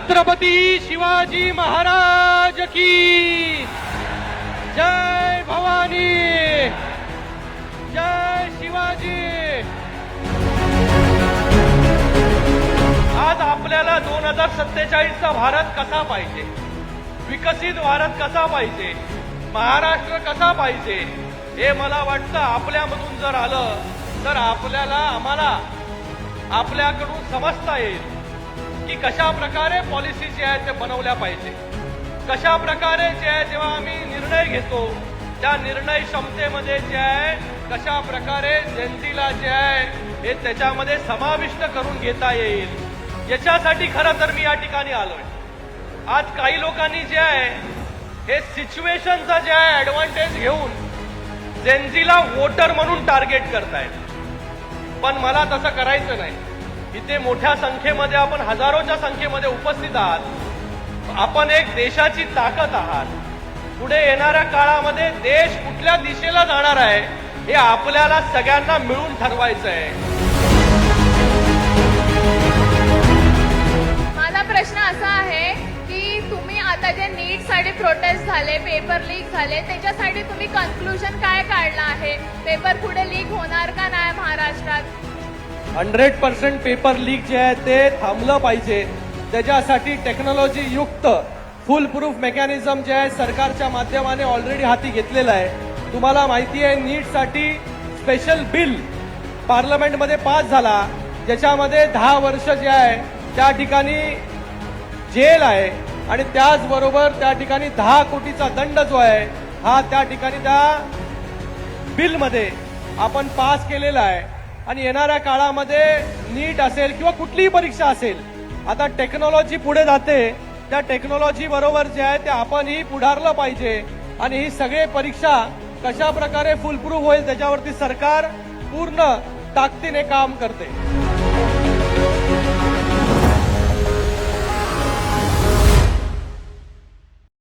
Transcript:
छत्रपती शिवाजी महाराज की जय भवानी, जय शिवाजी। आज आपल्याला 2047 चा भारत कसा पाहिजे, विकसित भारत कसा पाहिजे, महाराष्ट्र कसा पाहिजे, हे मला वाटतं आपल्यामधून जर आलं तर आम्हाला आपल्याकडून समजता येईल की कशा प्रकारे पॉलिसी जे आहे ते बनवल्या पाहिजे, कशा प्रकारे जे आहे जेव्हा आम्ही निर्णय घेतो त्या निर्णय क्षमतेमध्ये जे आहे कशा प्रकारे जनतेला जे आहे हे त्याच्यामध्ये समाविष्ट करून घेता येईल, याच्यासाठी खरं तर मी या ठिकाणी आलोय। आज काही लोकांनी जे आहे हे सिच्युएशनचा जे आहे ऍडव्हान्टेज घेऊन जनतेला वोटर म्हणून टार्गेट करतायत, पण मला तसं करायचं नाही। इथे मोठ्या संख्येमध्ये आपण हजारोच्या संख्येमध्ये उपस्थित आहात, आपण एक देशाची ताकद आहात। पुढे येणाऱ्या काळामध्ये देश कुठल्या दिशेला जाणार आहे हे आपल्याला सगळ्यांना मिळून ठरवायचं आहे। माझा प्रश्न असा आहे की तुम्ही आता जे नीट साठी प्रोटेस्ट झाले, पेपर लीक झाले, त्याच्यासाठी तुम्ही कन्क्लुजन काय काढलं आहे? पेपर पुढे लीक होणार का नाही महाराष्ट्रात? 100% पेपर लीक जे आहे ते थांबलं पाहिजे। त्याच्यासाठी टेक्नॉलॉजी युक्त फुल प्रूफ मेकॅनिझम जे आहे सरकारच्या माध्यमाने ऑलरेडी हाती घेतलेलं आहे। तुम्हाला माहिती आहे नीटसाठी स्पेशल बिल पार्लमेंटमध्ये पास झाला, ज्याच्यामध्ये 10 वर्ष जे आहे त्या ठिकाणी जेल आहे आणि त्याचबरोबर त्या ठिकाणी 10 कोटीचा दंड जो आहे हा त्या ठिकाणी त्या बिलमध्ये आपण पास केलेला आहे। आणि येणाऱ्या काळामध्ये नीट असेल किंवा कुठलीही परीक्षा असेल, आता टेक्नॉलॉजी पुढे जाते, त्या टेक्नॉलॉजी बरोबर जे आहे ते आपणही पुढारलं पाहिजे आणि ही सगळे परीक्षा कशा प्रकारे फुल प्रूफ होईल त्याच्यावरती सरकार पूर्ण ताकदीने काम करते।